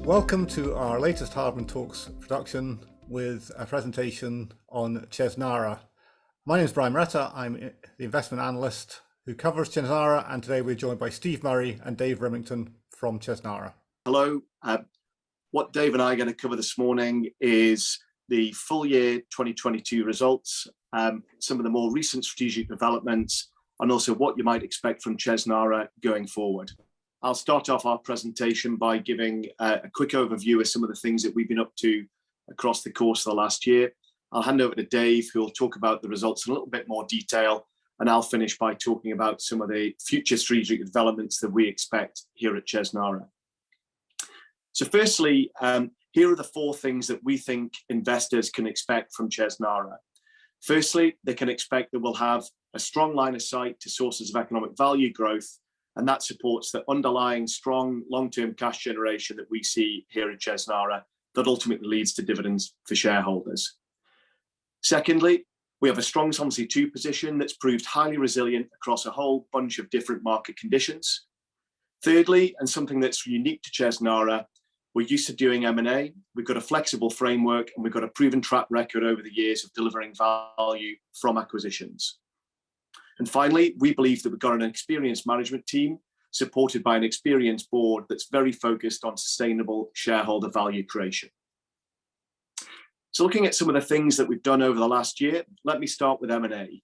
Welcome to our latest Hardman Talks production with a presentation on Chesnara. My name is Brian Moretta. I'm the investment analyst who covers Chesnara, and today we're joined by Steve Murray and Dave Rimmington from Chesnara. Hello. What Dave and I are going to cover this morning is the full year 2022 results, some of the more recent strategic developments, and also what you might expect from Chesnara going forward. I'll start off our presentation by giving a quick overview of some of the things that we've been up to across the course of the last year. I'll hand over to Dave, who will talk about the results in a little bit more detail, and I'll finish by talking about some of the future strategic developments that we expect here at Chesnara. So firstly, here are the four things that we think investors can expect from Chesnara. Firstly, they can expect that we'll have a strong line of sight to sources of economic value growth, and that supports the underlying strong long-term cash generation that we see here at Chesnara that ultimately leads to dividends for shareholders. Secondly, we have a strong Solvency II position that's proved highly resilient across a whole bunch of different market conditions. Thirdly, and something that's unique to Chesnara, we're used to doing M&A. We've got a flexible framework and we've got a proven track record over the years of delivering value from acquisitions. And finally, we believe that we've got an experienced management team supported by an experienced board that's very focused on sustainable shareholder value creation. So looking at some of the things that we've done over the last year, let me start with M&A.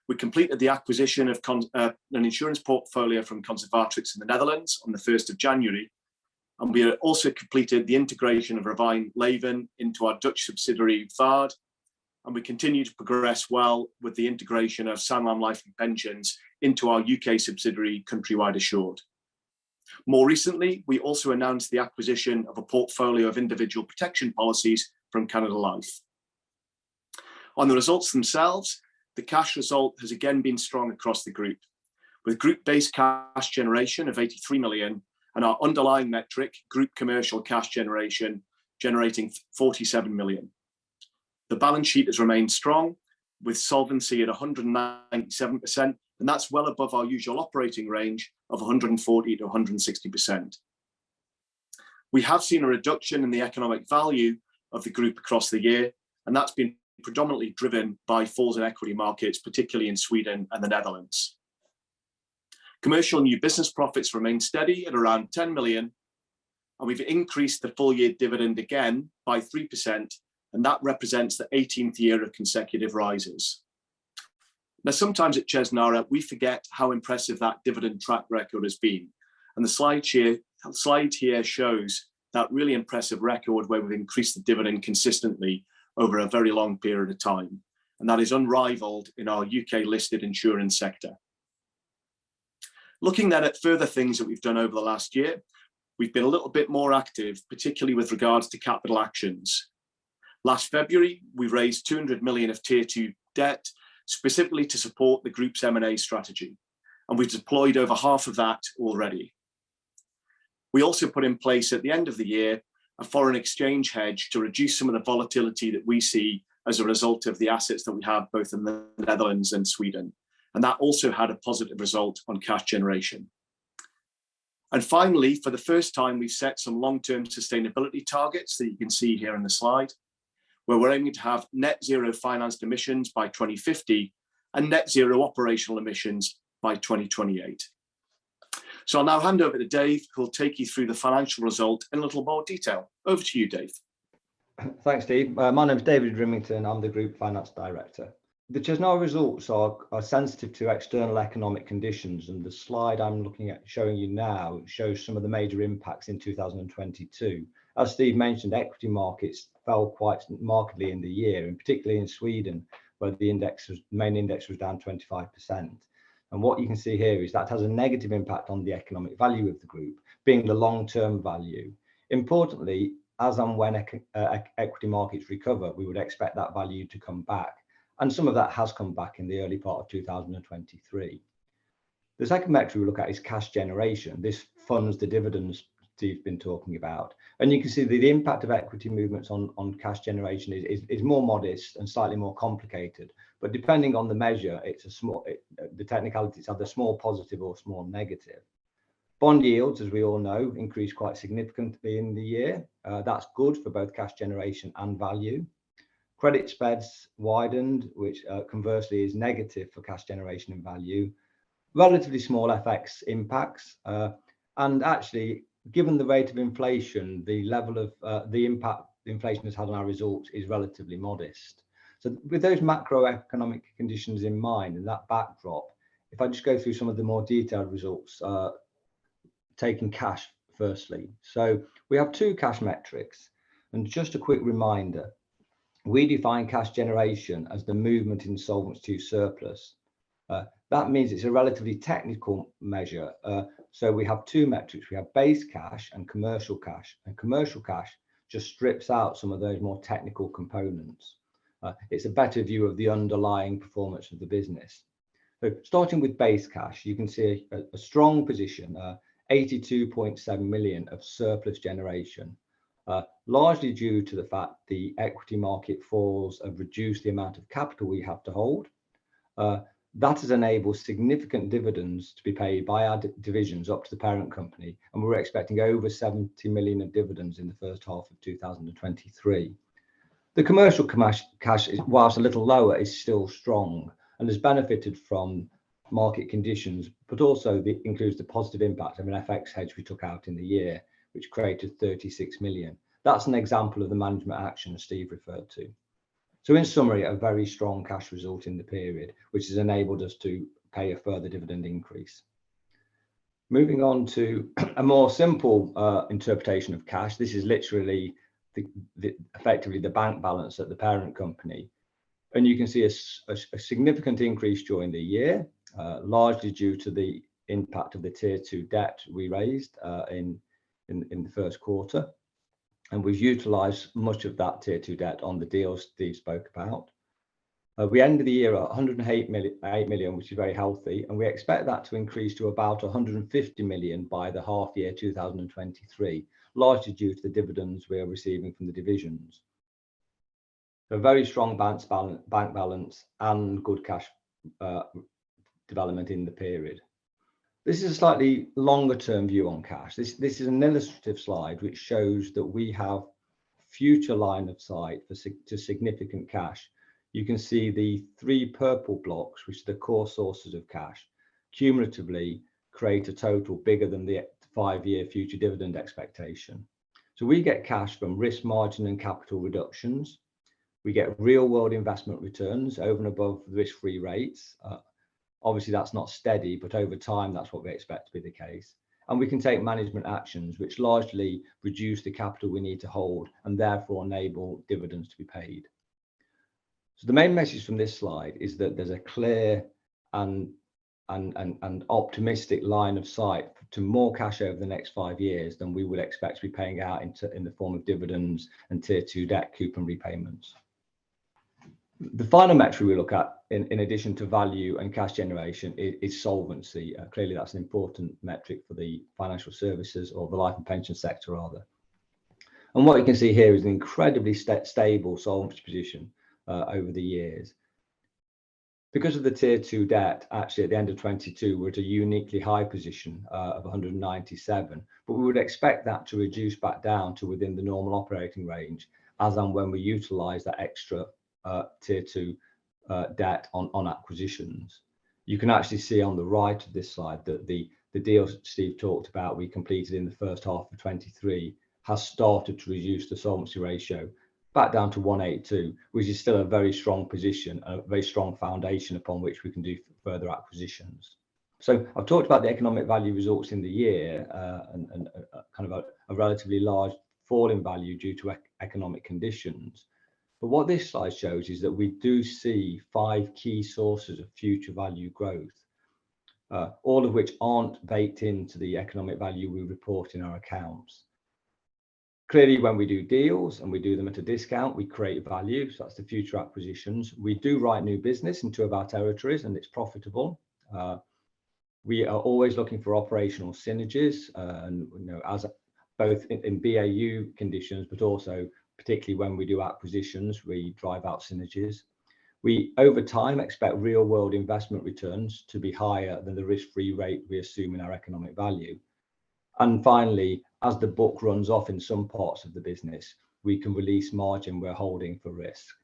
We completed the acquisition of an insurance portfolio from Conservatrix in the Netherlands on the 1st of January. And we also completed the integration of Ravijn Leven into our Dutch subsidiary Vaard. And we continue to progress well with the integration of Sanlam Life and Pensions into our UK subsidiary Countrywide Assured. More recently, we also announced the acquisition of a portfolio of individual protection policies from Canada Life. On the results themselves, the cash result has again been strong across the group, with group-based cash generation of 83 million and our underlying metric, group commercial cash generation, generating 47 million. The balance sheet has remained strong, with solvency at 197%, and that's well above our usual operating range of 140 to 160%. We have seen a reduction in the economic value of the group across the year, and that's been predominantly driven by falls in equity markets, particularly in Sweden and the Netherlands. Commercial new business profits remain steady at around 10 million, and we've increased the full year dividend again by 3%, and that represents the 18th year of consecutive rises. Now, sometimes at Chesnara, we forget how impressive that dividend track record has been. And the slide here shows that really impressive record where we've increased the dividend consistently over a very long period of time. And that is unrivaled in our UK listed insurance sector. Looking then at further things that we've done over the last year, we've been a little bit more active, particularly with regards to capital actions. Last February, we raised 200 million of Tier 2 debt, specifically to support the group's M&A strategy. And we've deployed over half of that already. We also put in place at the end of the year a foreign exchange hedge to reduce some of the volatility that we see as a result of the assets that we have both in the Netherlands and Sweden. And that also had a positive result on cash generation. And finally, for the first time, we've set some long-term sustainability targets that you can see here in the slide, where we're aiming to have net zero financed emissions by 2050 and net zero operational emissions by 2028. So I'll now hand over to Dave, who'll take you through the financial result in a little more detail. Over to you, Dave. Thanks, Steve. My name is David Rimmington. I'm the Group Finance Director. The Chesnara results are sensitive to external economic conditions, and the slide I'm looking at showing you now shows some of the major impacts in 2022. As Steve mentioned, equity markets fell quite markedly in the year, and particularly in Sweden, where the main index was down 25%. And what you can see here is that has a negative impact on the economic value of the group, being the long-term value. Importantly, as and when equity markets recover, we would expect that value to come back. And some of that has come back in the early part of 2023. The second metric we look at is cash generation. This funds the dividends Steve's been talking about. And you can see the impact of equity movements on cash generation is more modest and slightly more complicated. But depending on the measure, the technicalities are the small positive or small negative. Bond yields, as we all know, increased quite significantly in the year. That's good for both cash generation and value. Credit spreads widened, which conversely is negative for cash generation and value. Relatively small FX impacts, and actually, given the rate of inflation, the level of the impact inflation has had on our results is relatively modest. So with those macroeconomic conditions in mind and that backdrop, if I just go through some of the more detailed results, taking cash firstly. So we have two cash metrics, and just a quick reminder, we define cash generation as the movement in Solvency II surplus. That means it's a relatively technical measure. So we have two metrics. We have base cash and commercial cash. And commercial cash just strips out some of those more technical components. It's a better view of the underlying performance of the business. So starting with base cash, you can see a strong position, 82.7 million of surplus generation, largely due to the fact the equity market falls have reduced the amount of capital we have to hold. That has enabled significant dividends to be paid by our divisions up to the parent company, and we're expecting over 70 million of dividends in the first half of 2023. The commercial cash, whilst a little lower, is still strong and has benefited from market conditions, but also includes the positive impact of an FX hedge we took out in the year, which created 36 million. That's an example of the management action Steve referred to. So in summary, a very strong cash result in the period, which has enabled us to pay a further dividend increase. Moving on to a more simple interpretation of cash. This is literally effectively the bank balance at the parent company. And you can see a significant increase during the year, largely due to the impact of the Tier 2 debt we raised in the first quarter. And we've utilised much of that Tier 2 debt on the deals Steve spoke about. We ended the year at 108 million, which is very healthy, and we expect that to increase to about 150 million by the half year 2023, largely due to the dividends we are receiving from the divisions. A very strong bank balance and good cash development in the period. This is a slightly longer term view on cash. This is an illustrative slide which shows that we have future line of sight to significant cash. You can see the three purple blocks, which are the core sources of cash, cumulatively create a total bigger than the 5-year future dividend expectation. So we get cash from risk margin and capital reductions. We get real world investment returns over and above the risk-free rates. Obviously, that's not steady, but over time, that's what we expect to be the case. And we can take management actions which largely reduce the capital we need to hold and therefore enable dividends to be paid. So the main message from this slide is that there's a clear and optimistic line of sight to more cash over the next 5 years than we would expect to be paying out in the form of dividends and Tier 2 debt coupon repayments. The final metric we look at, in addition to value and cash generation, is solvency. Clearly, that's an important metric for the financial services, or the life and pension sector rather. And what you can see here is an incredibly stable solvency position over the years. Because of the Tier 2 debt, actually at the end of 22, we're at a uniquely high position of 197, but we would expect that to reduce back down to within the normal operating range as and when we utilise that extra Tier 2 debt on acquisitions. You can actually see on the right of this slide that the deals Steve talked about we completed in the first half of 23 has started to reduce the solvency ratio back down to 182, which is still a very strong position, a very strong foundation upon which we can do further acquisitions. So I've talked about the economic value results in the year and kind of a relatively large fall in value due to economic conditions. But what this slide shows is that we do see 5 key sources of future value growth, all of which aren't baked into the economic value we report in our accounts. Clearly, when we do deals and we do them at a discount, we create value. So that's the future acquisitions. We do write new business in 2 of our territories and it's profitable. We are always looking for operational synergies and as both in BAU conditions, but also particularly when we do acquisitions, we drive out synergies. We, over time, expect real-world investment returns to be higher than the risk-free rate we assume in our economic value. And finally, as the book runs off in some parts of the business, we can release margin we're holding for risk.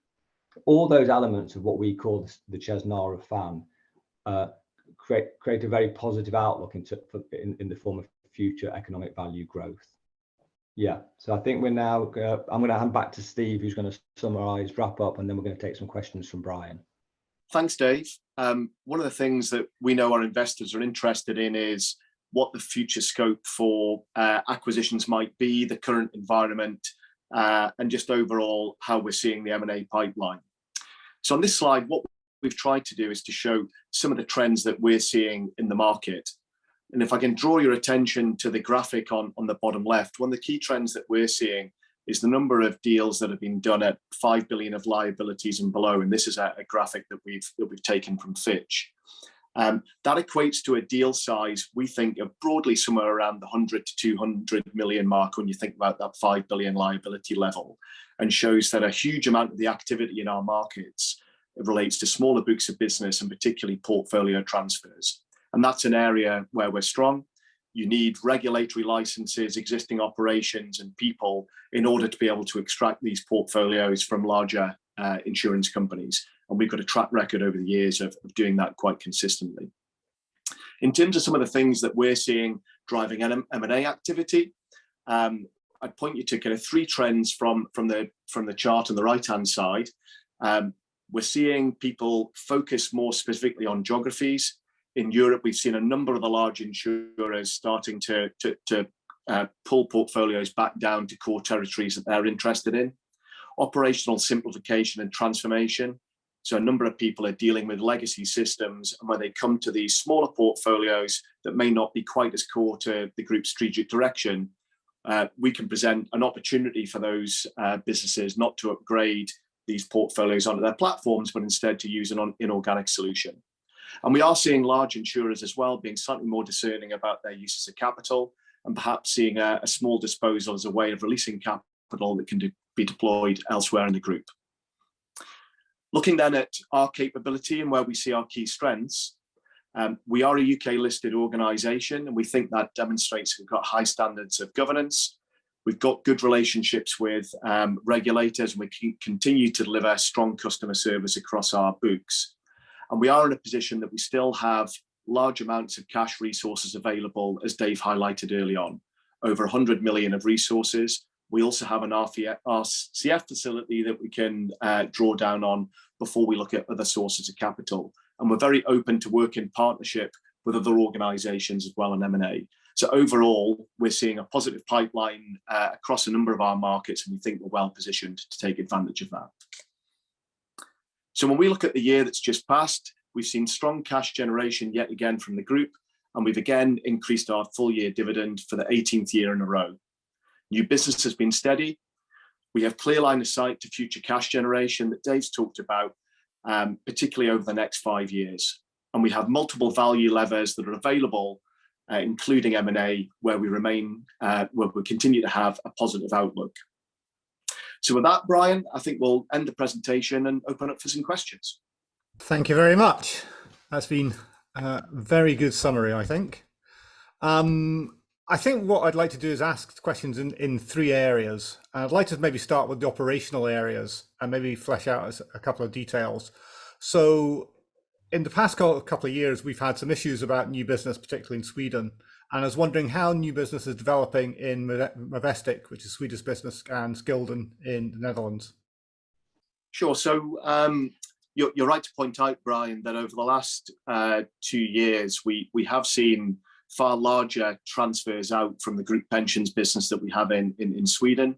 All those elements of what we call the Chesnara fan create a very positive outlook in the form of future economic value growth. Yeah, so I think we're now, I'm going to hand back to Steve, who's going to summarise, wrap up, and then we're going to take some questions from Brian. Thanks, Dave. One of the things that we know our investors are interested in is what the future scope for acquisitions might be, the current environment, and just overall how we're seeing the M&A pipeline. So on this slide, what we've tried to do is to show some of the trends that we're seeing in the market. And if I can draw your attention to the graphic on the bottom left, one of the key trends that we're seeing is the number of deals that have been done at 5 billion of liabilities and below. And this is a graphic that we've taken from Fitch. That equates to a deal size, we think, of broadly somewhere around the 100 to 200 million mark when you think about that 5 billion liability level, and shows that a huge amount of the activity in our markets relates to smaller books of business and particularly portfolio transfers. And that's an area where we're strong. You need regulatory licenses, existing operations and people in order to be able to extract these portfolios from larger insurance companies. And we've got a track record over the years of doing that quite consistently. In terms of some of the things that we're seeing driving M&A activity, I'd point you to kind of three trends from the chart on the right-hand side. We're seeing people focus more specifically on geographies. In Europe, we've seen a number of the large insurers starting to pull portfolios back down to core territories that they're interested in. Operational simplification and transformation. So a number of people are dealing with legacy systems, and when they come to these smaller portfolios that may not be quite as core to the group's strategic direction, we can present an opportunity for those businesses not to upgrade these portfolios onto their platforms, but instead to use an inorganic solution. And we are seeing large insurers as well being slightly more discerning about their uses of capital, and perhaps seeing a small disposal as a way of releasing capital that can be deployed elsewhere in the group. Looking then at our capability and where we see our key strengths, we are a UK listed organisation, and we think that demonstrates we've got high standards of governance. We've got good relationships with regulators, and we can continue to deliver strong customer service across our books. And we are in a position that we still have large amounts of cash resources available, as Dave highlighted early on, over 100 million of resources. We also have an RCF facility that we can draw down on before we look at other sources of capital. And we're very open to work in partnership with other organisations as well in M&A. So overall, we're seeing a positive pipeline across a number of our markets, and we think we're well positioned to take advantage of that. So when we look at the year that's just passed, we've seen strong cash generation yet again from the group, and we've again increased our full year dividend for the 18th year in a row. New business has been steady. We have clear line of sight to future cash generation that Dave's talked about, particularly over the next 5 years. And we have multiple value levers that are available, including M&A, where we continue to have a positive outlook. So with that, Brian, I think we'll end the presentation and open up for some questions. Thank you very much. That's been a very good summary, I think. I think what I'd like to do is ask questions in three areas. I'd like to maybe start with the operational areas and maybe flesh out a couple of details. So in the past couple of years, we've had some issues about new business, particularly in Sweden. And I was wondering how new business is developing in Movestic, which is Swedish business, and Skilden in the Netherlands. Sure. So you're right to point out, Brian, that over the last 2 years, we have seen far larger transfers out from the group pensions business that we have in Sweden.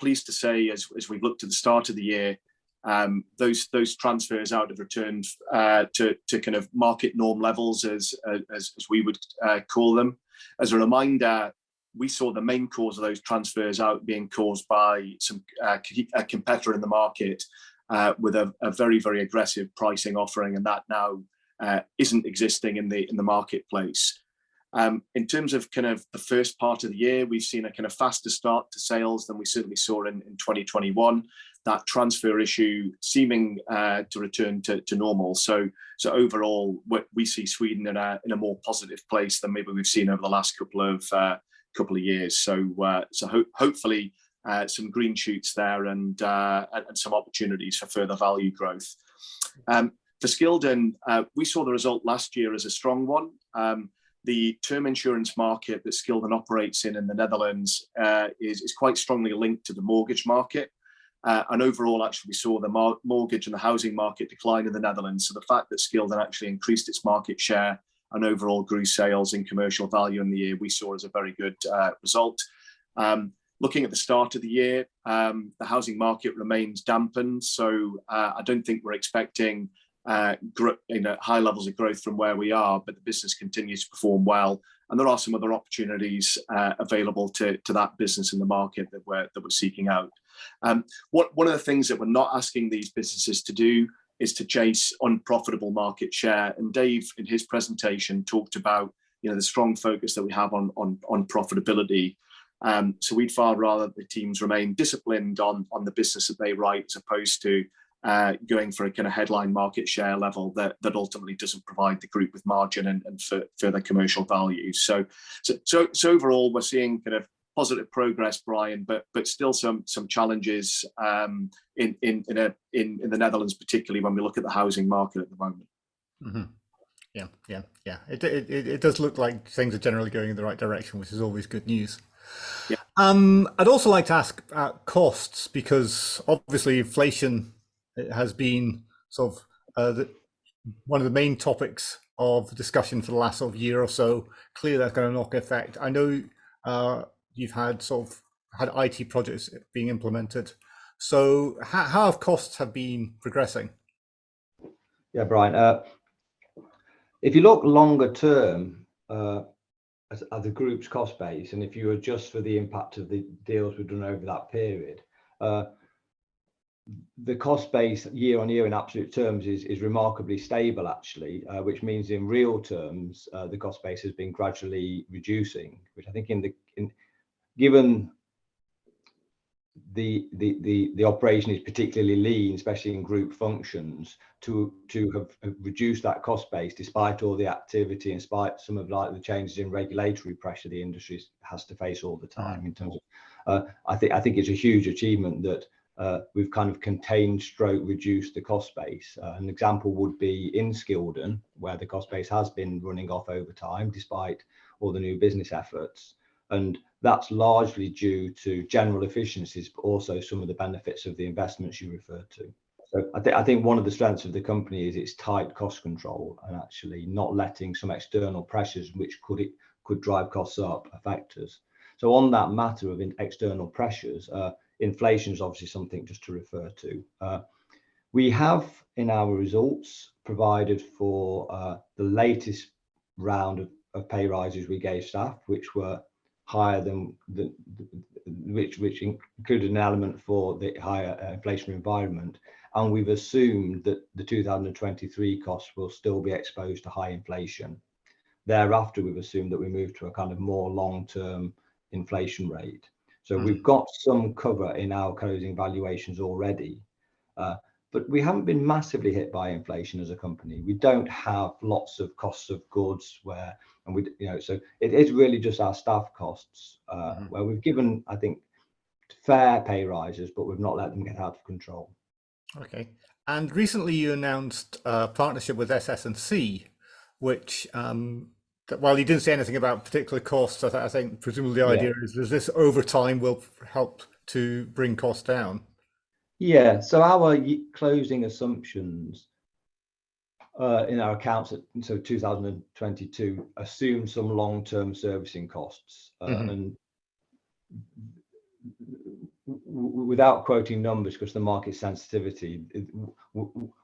Pleased to say, as we've looked at the start of the year, those transfers out have returned to kind of market norm levels, as we would call them. As a reminder, we saw the main cause of those transfers out being caused by a competitor in the market with a very, very aggressive pricing offering, and that now isn't existing in the marketplace. In terms of kind of the first part of the year, we've seen a kind of faster start to sales than we certainly saw in 2021. that transfer issue seeming to return to normal. So overall, we see Sweden in a more positive place than maybe we've seen over the last couple of years. So hopefully some green shoots there and some opportunities for further value growth. For Skilden, we saw the result last year as a strong one. The term insurance market that Skilden operates in the Netherlands is quite strongly linked to the mortgage market. And overall, actually, we saw the mortgage and the housing market decline in the Netherlands. So the fact that Skilden actually increased its market share and overall grew sales in commercial value in the year, we saw as a very good result. Looking at the start of the year, the housing market remains dampened. So I don't think we're expecting high levels of growth from where we are, but the business continues to perform well. And there are some other opportunities available to that business in the market that we're seeking out. One of the things that we're not asking these businesses to do is to chase unprofitable market share. And Dave, in his presentation, talked about the strong focus that we have on profitability. So we'd far rather the teams remain disciplined on the business that they write, as opposed to going for a kind of headline market share level that ultimately doesn't provide the group with margin and further commercial value. So overall, we're seeing kind of positive progress, Brian, but still some challenges in the Netherlands, particularly when we look at the housing market at the moment. Mm-hmm. Yeah. It does look like things are generally going in the right direction, which is always good news. Yeah. I'd also like to ask about costs, because obviously inflation has been sort of one of the main topics of discussion for the last sort of year or so. Clearly, that's going to knock effect. I know you've had IT projects being implemented. So how have costs been progressing? Yeah, Brian. If you look longer term at the group's cost base, and if you adjust for the impact of the deals we've done over that period, the cost base year on year in absolute terms is remarkably stable, actually, which means in real terms the cost base has been gradually reducing, which I think given the operation is particularly lean, especially in group functions, to have reduced that cost base despite all the activity, in spite some of the changes in regulatory pressure the industry has to face all the time. In terms of, I think it's a huge achievement that we've kind of contained stroke reduced the cost base. An example would be in Skilden, where the cost base has been running off over time despite all the new business efforts. And that's largely due to general efficiencies, but also some of the benefits of the investments you referred to. So I think one of the strengths of the company is its tight cost control, and actually not letting some external pressures which could drive costs up affect us. So on that matter of external pressures, inflation is obviously something just to refer to. We have in our results provided for the latest round of pay rises we gave staff, which were higher than which included an element for the higher inflationary environment, and we've assumed that the 2023 costs will still be exposed to high inflation. Thereafter, we've assumed that we move to a kind of more long-term inflation rate. So we've got some cover in our closing valuations already, but we haven't been massively hit by inflation as a company. We don't have lots of costs of goods so it is really just our staff costs where we've given, I think, fair pay rises, but we've not let them get out of control. Okay. And recently you announced a partnership with SS&C, which, while you didn't say anything about particular costs, I think presumably the idea is this over time will help to bring costs down. Yeah, so our closing assumptions in our accounts, so 2022, assume some long-term servicing costs. And without quoting numbers, because the market sensitivity,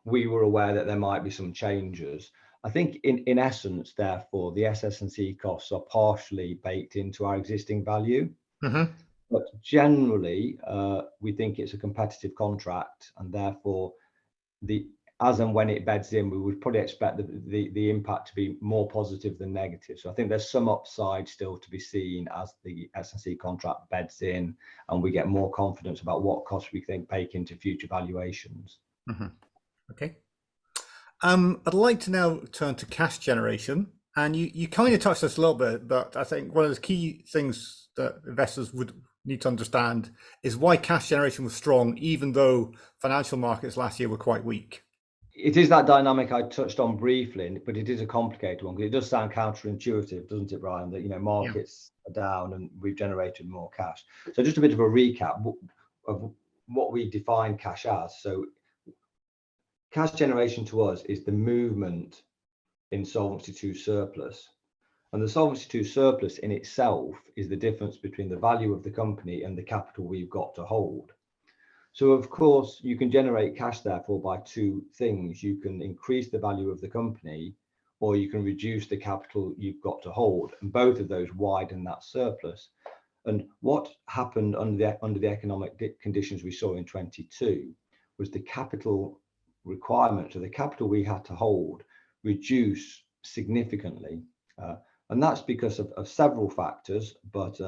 we were aware that there might be some changes. I think in essence, therefore, the SS&C costs are partially baked into our existing value. But generally, we think it's a competitive contract, and therefore the as and when it beds in, we would probably expect the impact to be more positive than negative. So I think there's some upside still to be seen as the S&C contract beds in and we get more confidence about what costs we think bake into future valuations. Okay. I'd like to now turn to cash generation. And you kind of touched this a little bit, but I think one of the key things that investors would need to understand is why cash generation was strong, even though financial markets last year were quite weak. It is that dynamic I touched on briefly, but it is a complicated one because it does sound counterintuitive, doesn't it, Brian? That, you know, markets are down and we've generated more cash. So just a bit of a recap of what we define cash as. So cash generation to us is the movement in Solvency II surplus. And the Solvency II surplus in itself is the difference between the value of the company and the capital we've got to hold. So of course, you can generate cash therefore by two things. You can increase the value of the company, or you can reduce the capital you've got to hold. And both of those widen that surplus. And what happened under the economic conditions we saw in 22 was the capital requirement, so the capital we had to hold, reduce significantly. And that's because of several factors, but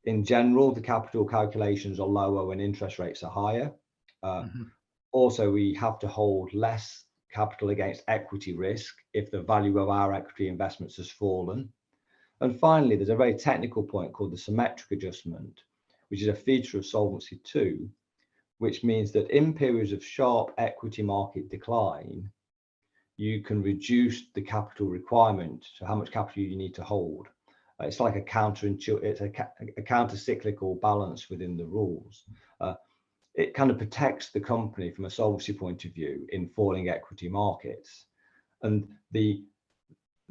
in general, the capital calculations are lower when interest rates are higher. Also, we have to hold less capital against equity risk if the value of our equity investments has fallen. And finally, there's a very technical point called the symmetric adjustment, which is a feature of Solvency II, which means that in periods of sharp equity market decline, you can reduce the capital requirement, so how much capital you need to hold. It's like a counter-cyclical balance within the rules. It kind of protects the company from a solvency point of view in falling equity markets. And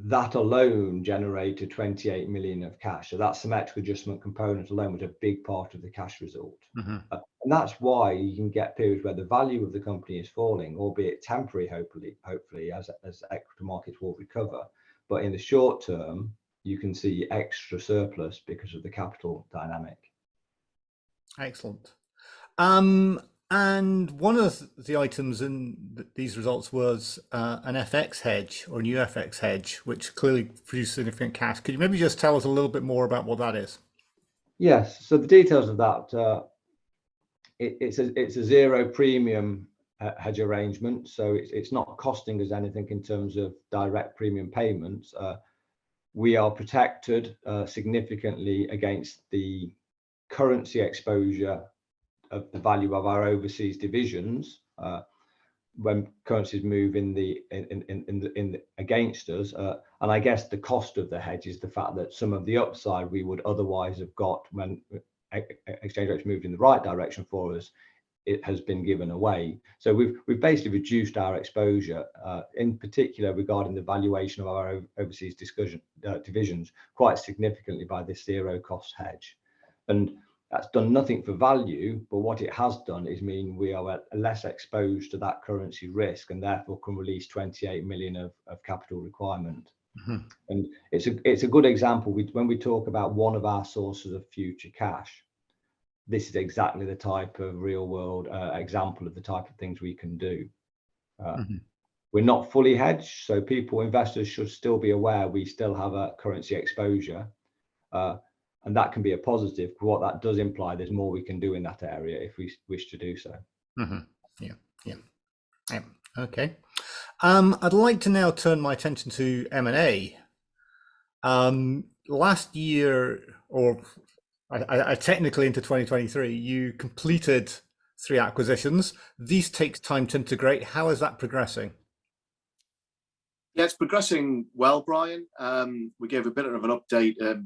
that alone generated 28 million of cash. So that symmetric adjustment component alone was a big part of the cash result. And that's why you can get periods where the value of the company is falling, albeit temporary, hopefully as equity markets will recover. But in the short term, you can see extra surplus because of the capital dynamic. Excellent. And one of the items in these results was an FX hedge or a new FX hedge, which clearly produced significant cash. Could you maybe just tell us a little bit more about what that is? Yes. So the details of that, it's a zero premium hedge arrangement. So it's not costing us anything in terms of direct premium payments. We are protected significantly against the currency exposure of the value of our overseas divisions when currencies move against us. And I guess the cost of the hedge is the fact that some of the upside we would otherwise have got when exchange rates moved in the right direction for us, it has been given away. So we've basically reduced our exposure, in particular regarding the valuation of our overseas divisions, quite significantly by this zero cost hedge. And that's done nothing for value, but what it has done is mean we are less exposed to that currency risk and therefore can release 28 million of capital requirement. And it's a good example. When we talk about one of our sources of future cash, this is exactly the type of real world example of the type of things we can do. We're not fully hedged, so investors should still be aware we still have a currency exposure. And that can be a positive. But what that does imply, there's more we can do in that area if we wish to do so. Yeah. Okay. I'd like to now turn my attention to M&A. Last year, or I technically into 2023, you completed 3 acquisitions. These take time to integrate. How is that progressing? Yeah, it's progressing well, Brian. We gave a bit of an update to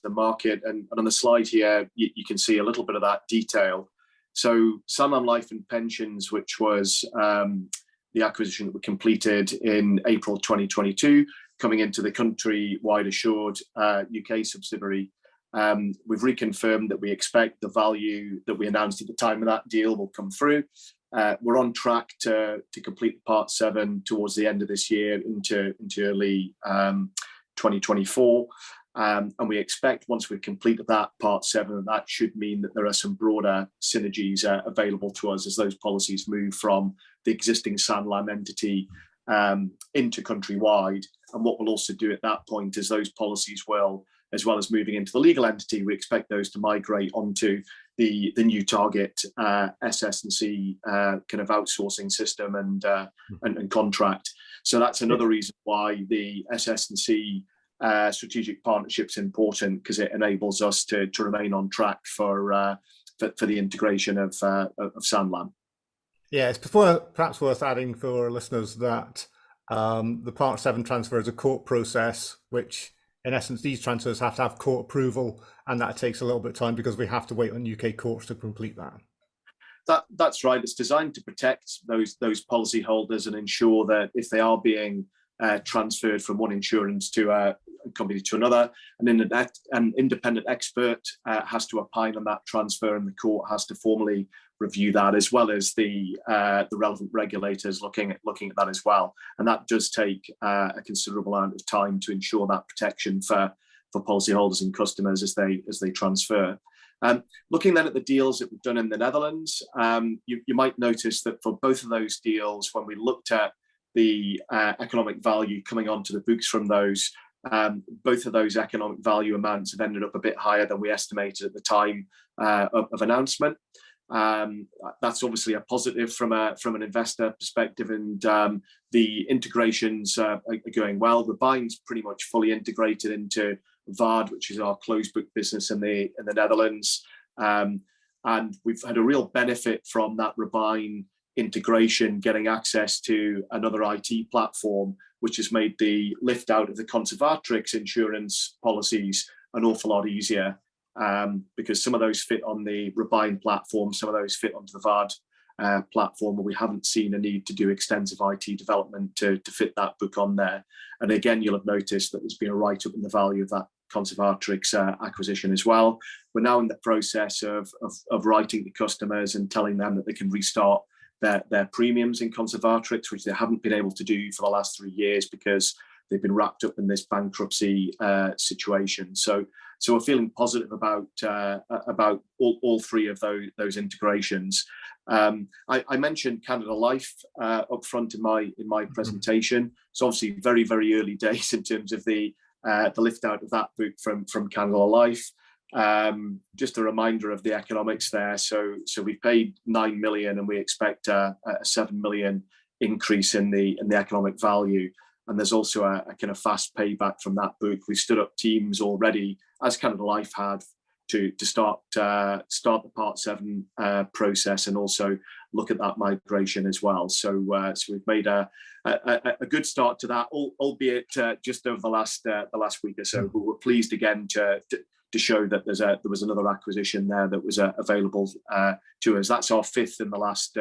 the market, and on the slide here, you can see a little bit of that detail. So Unlife and Pensions, which was the acquisition that we completed in April 2022, coming into the Countrywide Assured UK subsidiary. We've reconfirmed that we expect the value that we announced at the time of that deal will come through. We're on track to complete Part 7 towards the end of this year into early 2024. And we expect once we've completed that Part 7, that should mean that there are some broader synergies available to us as those policies move from the existing Sanlam entity into Countrywide. And what we'll also do at that point is those policies will, as well as moving into the legal entity, we expect those to migrate onto the new target SS&C kind of outsourcing system and contract. So that's another reason why the SS&C strategic partnership's important, because it enables us to remain on track for the integration of Sanlam. Yeah, it's perhaps worth adding for our listeners that the Part 7 transfer is a court process, which in essence these transfers have to have court approval, and that takes a little bit of time because we have to wait on UK courts to complete that. That's right. It's designed to protect those policyholders and ensure that if they are being transferred from one insurance to a company to another, an independent expert has to opine on that transfer, and the court has to formally review that, as well as the relevant regulators looking at that as well. And that does take a considerable amount of time to ensure that protection for policyholders and customers as they transfer. Looking then at the deals that we've done in the Netherlands, you might notice that for both of those deals, when we looked at the economic value coming onto the books from those, both of those economic value amounts have ended up a bit higher than we estimated at the time of announcement. That's obviously a positive from an investor perspective, and the integrations are going well. Rebijn's pretty much fully integrated into VARD, which is our closed book business in the Netherlands, and we've had a real benefit from that Rebijn integration, getting access to another IT platform, which has made the lift out of the conservatrix insurance policies an awful lot easier, because some of those fit on the Rebijn platform, some of those fit onto the VARD platform, but we haven't seen a need to do extensive IT development to fit that book on there. And again, you'll have noticed that there's been a write-up in the value of that conservatrix acquisition as well. We're now in the process of writing to customers and telling them that they can restart their premiums in conservatrix, which they haven't been able to do for the last 3 years because they've been wrapped up in this bankruptcy situation. So we're feeling positive about all three of those integrations. I mentioned Canada Life up front in my presentation. So obviously very, very early days in terms of the lift out of that book from Canada Life. Just a reminder of the economics there. So we paid 9 million, and we expect a 7 million increase in the economic value. And there's also a kind of fast payback from that book. We stood up teams already, as Canada Life had, to start the Part 7 process and also look at that migration as well. So we've made a good start to that, albeit just over the last week or so. But we're pleased again to show that there was another acquisition there that was available to us. That's our fifth in the last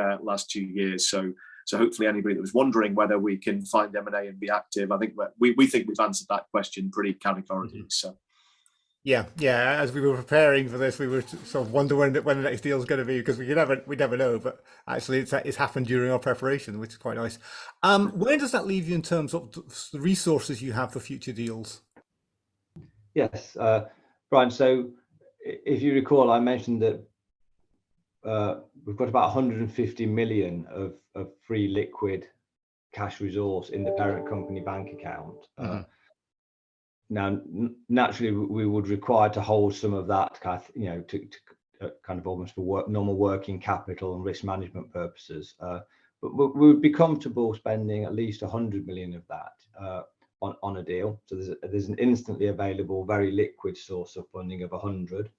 2 years. So hopefully anybody that was wondering whether we can find M&A and be active, I think we think we've answered that question pretty categorically. So. Yeah. As we were preparing for this, we were sort of wondering when the next deal is going to be, because we never know. But actually, it's happened during our preparation, which is quite nice. Where does that leave you in terms of the resources you have for future deals? Yes, Brian. So if you recall, I mentioned that we've got about 150 million of free liquid cash resource in the parent company bank account. Now, naturally, we would require to hold some of that, to kind of almost for normal working capital and risk management purposes. But we would be comfortable spending at least 100 million of that on a deal. So there's an instantly available, very liquid source of funding of 100.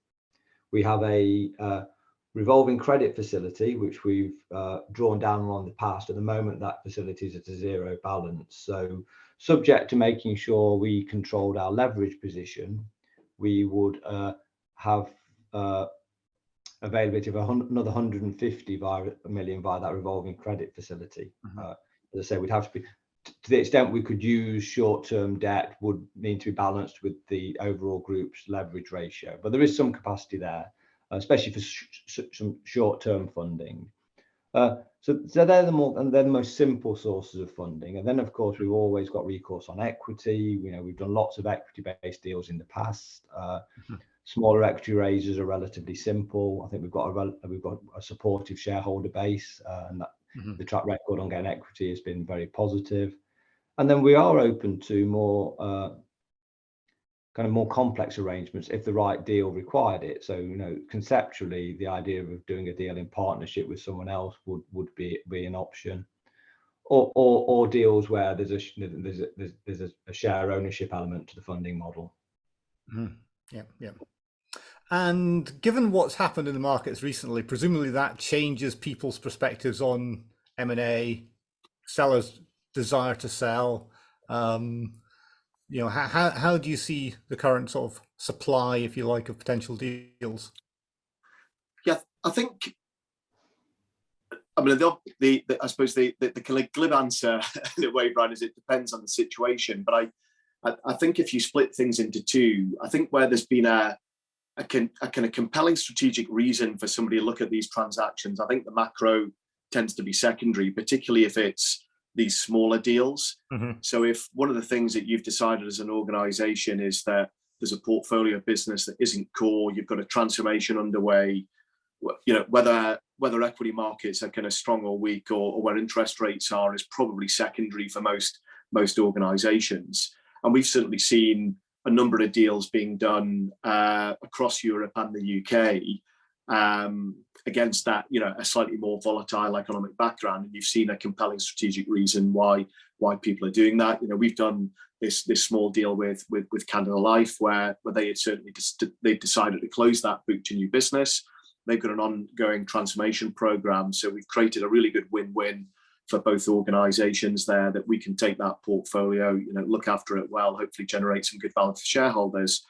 We have a revolving credit facility, which we've drawn down on in the past. At the moment, that facility is at a zero balance. So subject to making sure we controlled our leverage position, we would have availability of another 150 million via that revolving credit facility. As I say, we'd have to be, to the extent we could use short-term debt, would need to be balanced with the overall group's leverage ratio. But there is some capacity there, especially for some short-term funding. So they're the most simple sources of funding. And then, of course, we've always got recourse on equity. We've done lots of equity-based deals in the past. Smaller equity raises are relatively simple. I think we've got a supportive shareholder base, and The track record on getting equity has been very positive. And then we are open to more kind of more complex arrangements if the right deal required it. So, conceptually, the idea of doing a deal in partnership with someone else would be an option, or deals where there's a share ownership element to the funding model. Yeah. And given what's happened in the markets recently, presumably that changes people's perspectives on M&A, sellers' desire to sell. How do you see the current sort of supply, if you like, of potential deals? Yeah, I think. I mean, I suppose the kind of glib answer in a way, Brian, is it depends on the situation. But I think if you split things into two, I think where there's been a kind of compelling strategic reason for somebody to look at these transactions, I think the macro tends to be secondary, particularly if it's these smaller deals. So if one of the things that you've decided as an organization is that there's a portfolio of business that isn't core, you've got a transformation underway, whether equity markets are kind of strong or weak, or where interest rates are, is probably secondary for most organizations. And we've certainly seen a number of deals being done across Europe and the UK against that, a slightly more volatile economic background. And you've seen a compelling strategic reason why people are doing that. We've done this small deal with Canada Life, where they had certainly they've decided to close that book to new business. They've got an ongoing transformation program, so we've created a really good win-win for both organizations there, that we can take that portfolio, look after it well, hopefully generate some good value for shareholders.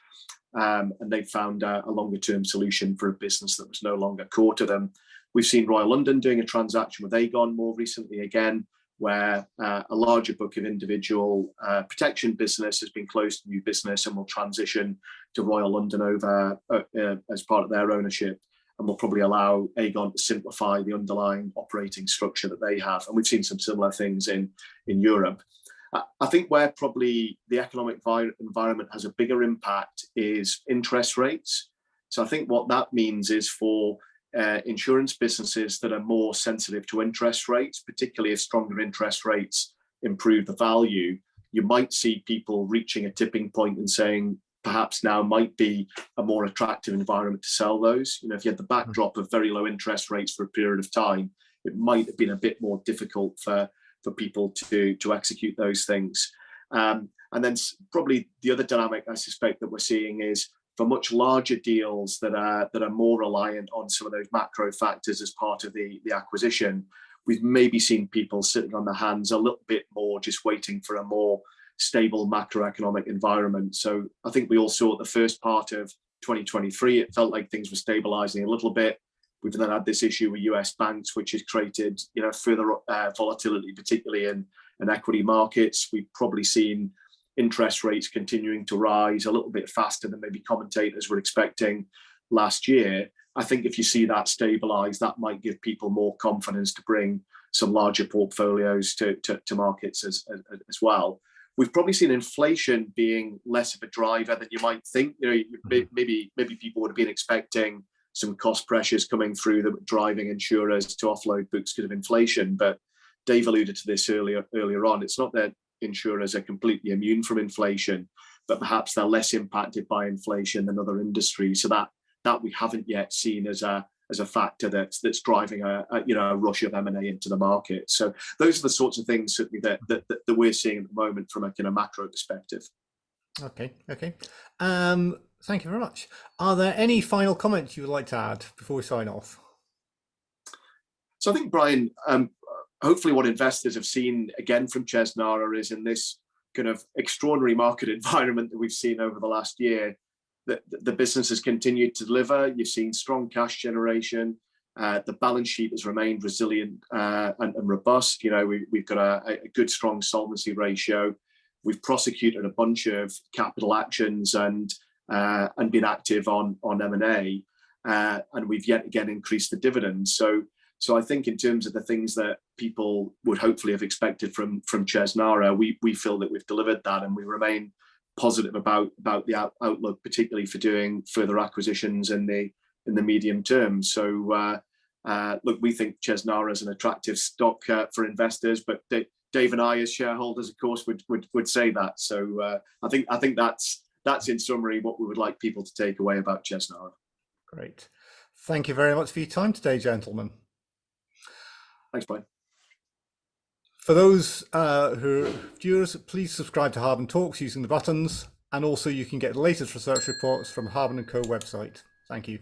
And they've found a longer term solution for a business that was no longer core to them. We've seen Royal London doing a transaction with Aegon more recently, again, where a larger book of individual protection business has been closed to new business and will transition to Royal London over as part of their ownership, and will probably allow Aegon to simplify the underlying operating structure that they have. And we've seen some similar things in Europe. I think where probably the economic environment has a bigger impact is interest rates. So I think what that means is for insurance businesses that are more sensitive to interest rates, particularly if stronger interest rates improve the value, you might see people reaching a tipping point and saying, perhaps now might be a more attractive environment to sell those. If you had the backdrop of very low interest rates for a period of time, it might have been a bit more difficult for people to execute those things. And then probably the other dynamic I suspect that we're seeing is for much larger deals that are more reliant on some of those macro factors as part of the acquisition, we've maybe seen people sitting on their hands a little bit more, just waiting for a more stable macroeconomic environment. So I think we all saw at the first part of 2023, it felt like things were stabilizing a little bit. We've then had this issue with US banks, which has created further volatility, particularly in equity markets. We've probably seen interest rates continuing to rise a little bit faster than maybe commentators were expecting last year. I think if you see that stabilize, that might give people more confidence to bring some larger portfolios to markets as well. We've probably seen inflation being less of a driver than you might think. Maybe people would have been expecting some cost pressures coming through that were driving insurers to offload books because of inflation. But Dave alluded to this earlier on. It's not that insurers are completely immune from inflation, but perhaps they're less impacted by inflation than other industries. So that we haven't yet seen as a factor that's driving a rush of M&A into the market. So those are the sorts of things certainly that we're seeing at the moment from a kind of macro perspective. Okay. Thank you very much. Are there any final comments you would like to add before we sign off? So I think, Brian, hopefully what investors have seen again from Chesnara is in this kind of extraordinary market environment that we've seen over the last year, that the business has continued to deliver. You've seen strong cash generation. The balance sheet has remained resilient and robust. We've got a good, strong solvency ratio. We've prosecuted a bunch of capital actions and been active on M&A, and we've yet again increased the dividend. So I think in terms of the things that people would hopefully have expected from Chesnara, we feel that we've delivered that, and we remain positive about the outlook, particularly for doing further acquisitions in the medium term. So Look, we think Chesnara is an attractive stock for investors, but Dave and I, as shareholders, of course, would say that. So I think that's in summary what we would like people to take away about Chesnara. Great. Thank you very much for your time today, gentlemen. Thanks, Brian. For those who are viewers, please subscribe to Hardman Talks using the buttons, and also you can get the latest research reports from Hardman & Co website. Thank you.